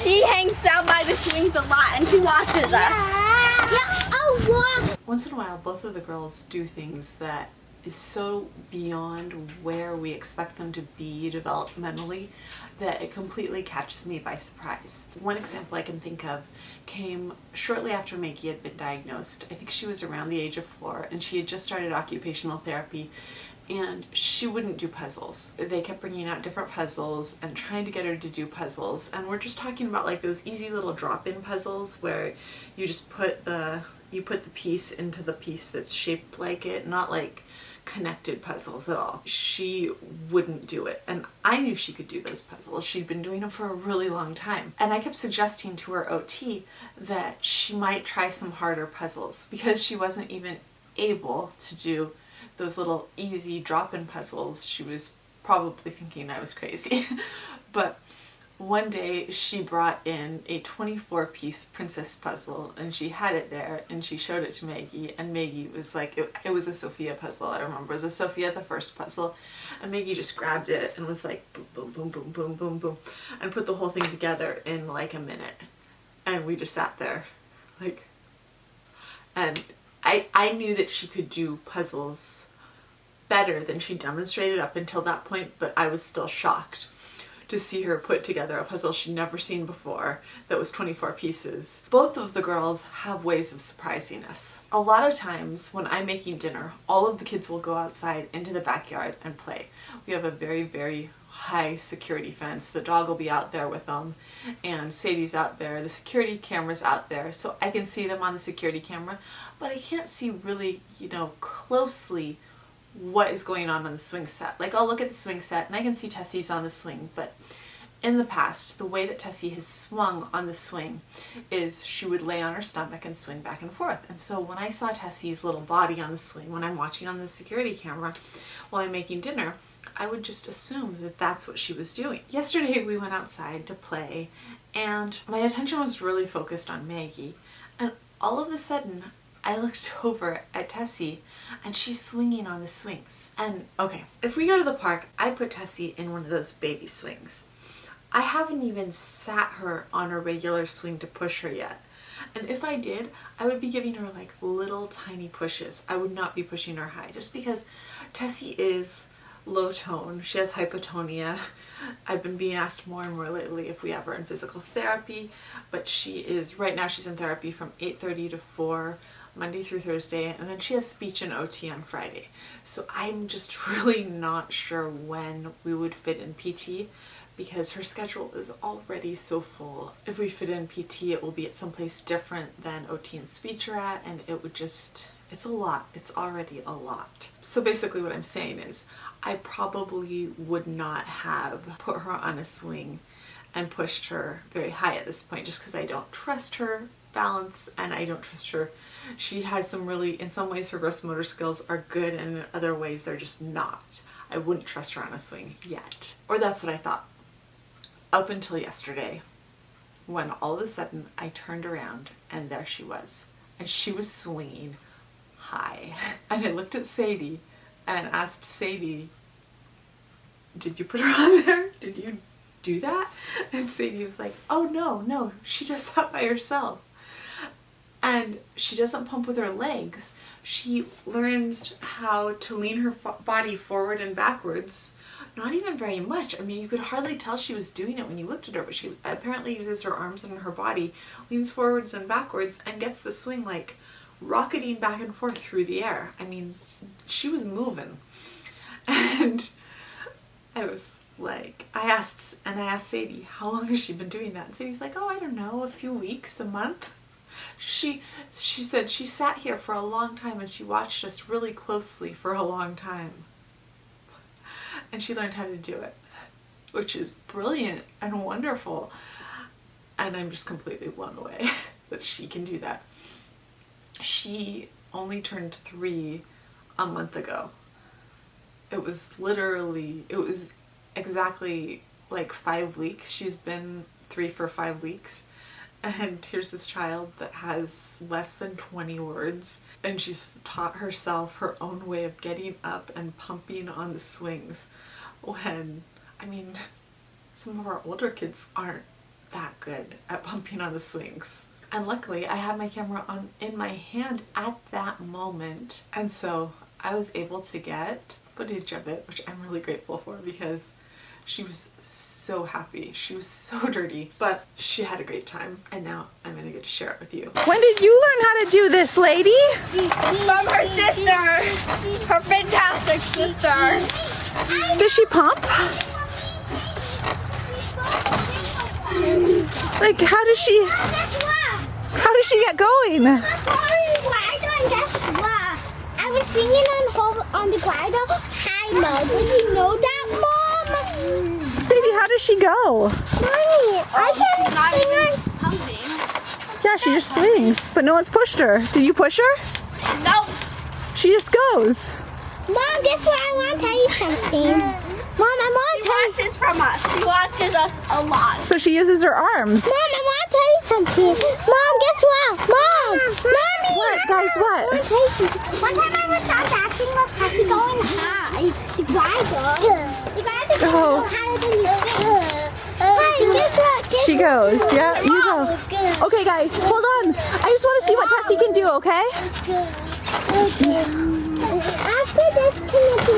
She hangs down by the swings a lot and she watches us. Yeah. Oh, wow. Once in a while, both of the girls do things that is so beyond where we expect them to be developmentally that it completely catches me by surprise. One example I can think of came shortly after Maggie had been diagnosed. I think she was around the age of 4 and she had just started occupational therapy, and she wouldn't do puzzles. They kept bringing out different puzzles and trying to get her to do puzzles, and we're just talking about like those easy little drop-in puzzles where you just put the piece into the piece that's shaped like it, not like connected puzzles at all. She wouldn't do it, and I knew she could do those puzzles. She'd been doing them for a really long time, and I kept suggesting to her OT that she might try some harder puzzles because she wasn't even able to do those little easy drop-in puzzles. She was probably thinking I was crazy. But one day she brought in a 24-piece princess puzzle and she had it there and she showed it to Maggie, and Maggie was like, it was a Sophia puzzle, I remember. It was a Sophia the first puzzle, and Maggie just grabbed it and was like boom, boom, boom, boom, boom, boom, boom, and put the whole thing together in like a minute. And we just sat there like, and I knew that she could do puzzles better than she demonstrated up until that point, but I was still shocked to see her put together a puzzle she'd never seen before that was 24 pieces. Both of the girls have ways of surprising us. A lot of times when I'm making dinner, all of the kids will go outside into the backyard and play. We have a very, very high security fence. The dog will be out there with them, and Sadie's out there. The security camera's out there, so I can see them on the security camera, but I can't see really, closely what is going on the swing set. Like, I'll look at the swing set and I can see Tessie's on the swing, but in the past, the way that Tessie has swung on the swing is she would lay on her stomach and swing back and forth. And so when I saw Tessie's little body on the swing, when I'm watching on the security camera while I'm making dinner, I would just assume that that's what she was doing. Yesterday we went outside to play and my attention was really focused on Maggie, and all of a sudden I looked over at Tessie and she's swinging on the swings. And okay, if we go to the park, I put Tessie in one of those baby swings. I haven't even sat her on a regular swing to push her yet. And if I did, I would be giving her like little tiny pushes. I would not be pushing her high, just because Tessie is low tone. She has hypotonia. I've been being asked more and more lately if we have her in physical therapy, but right now she's in therapy from 8:30 to 4, Monday through Thursday, and then she has speech and OT on Friday. So I'm just really not sure when we would fit in PT, because her schedule is already so full. If we fit in PT, it will be at someplace different than OT and speech are at, and it's a lot. It's already a lot. So basically what I'm saying is I probably would not have put her on a swing and pushed her very high at this point, just because I don't trust her balance and I don't trust her. She has some really, in some ways her gross motor skills are good, and in other ways they're just not. I wouldn't trust her on a swing yet. Or that's what I thought. Up until yesterday, when all of a sudden I turned around and there she was. And she was swinging high. And I looked at Sadie and asked Sadie, did you put her on there? Did you do that? And Sadie was like, oh no, she does that by herself. And she doesn't pump with her legs. She learns how to lean her body forward and backwards. Not even very much. I mean, you could hardly tell she was doing it when you looked at her, but she apparently uses her arms and her body, leans forwards and backwards, and gets the swing like rocketing back and forth through the air. I mean, she was moving. And I was like, I asked Sadie, how long has she been doing that? And Sadie's like, oh, I don't know, a few weeks, a month. She said she sat here for a long time and she watched us really closely for a long time. And she learned how to do it, which is brilliant and wonderful. And I'm just completely blown away that she can do that. She only turned 3 a month ago. It was exactly like 5 weeks. She's been 3 for 5 weeks. And here's this child that has less than 20 words, and she's taught herself her own way of getting up and pumping on the swings when, I mean, some of our older kids aren't that good at pumping on the swings. And luckily I had my camera on in my hand at that moment, and so I was able to get footage of it, which I'm really grateful for because she was so happy. She was so dirty, but she had a great time, and now I'm gonna get to share it with you. When did you learn how to do this, lady? From her sister. Her fantastic sister. Does she pump? Like, how does she get going? I was swinging on the glider high mode. Did you know that, Mom? Sadie, how does she go? Mommy, I can't Not swing even on. pumping. Yeah, she just swings, but no one's pushed her. Did you push her? Nope. She just goes. Mom, guess what? I want to tell you something. Mom, I want She to tell you. watches from us. She watches us a lot. So she uses her arms. Mom, I want to tell you something. Mom, guess what? Mom, Mommy. What, guys, I what? want to tell you something. One time I was out dancing with Tessie going high. The glider. The glider goes Oh. higher than you. Hey, guess what? Guess She what? goes. Yeah, you go. Mom was good. Okay, guys, hold on. I just want to see what Tessie can do, okay? After this, can you do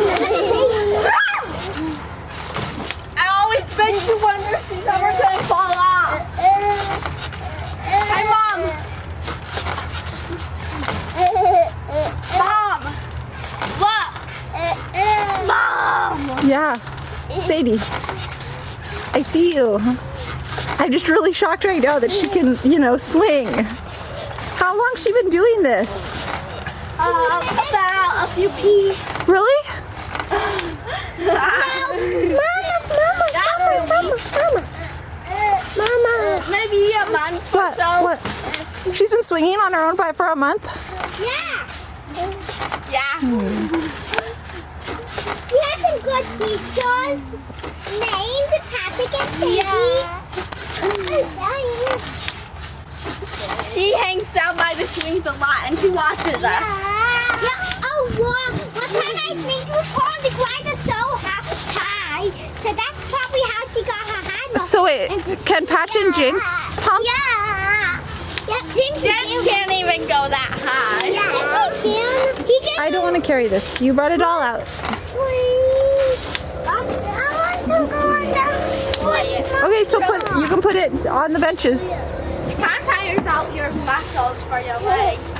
I always make you wonder if she's ever gonna fall off. Hi, Mom. Mom. Look. Mom. Yeah. Sadie, I see you. I'm just really shocked right now that she can, sling. How long's she been doing this? About a few peas. Really? Mama. Maybe a month or What? so. What? She's been swinging on her own for a month? Yeah. Yeah. We had some good teachers. Named Patrick and Tessie. I'm sorry. She hangs out by the swings a lot and she watches us. Yeah. Oh, wow. One time I think you on the glider so high. So that's probably how she got her hand. So wait, can Patch and James pump? Yeah. Yeah, James Can't even go that high. Yeah, he can. He can. I don't want to carry this. You brought it all out. Please. I want to go on that. Okay, so you can put it on the benches. It kind of tires out your muscles for your legs.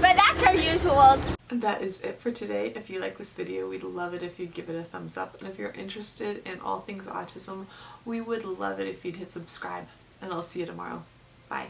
But that's our usual. And that is it for today. If you like this video, we'd love it if you'd give it a thumbs up. And if you're interested in all things autism, we would love it if you'd hit subscribe. And I'll see you tomorrow. Bye.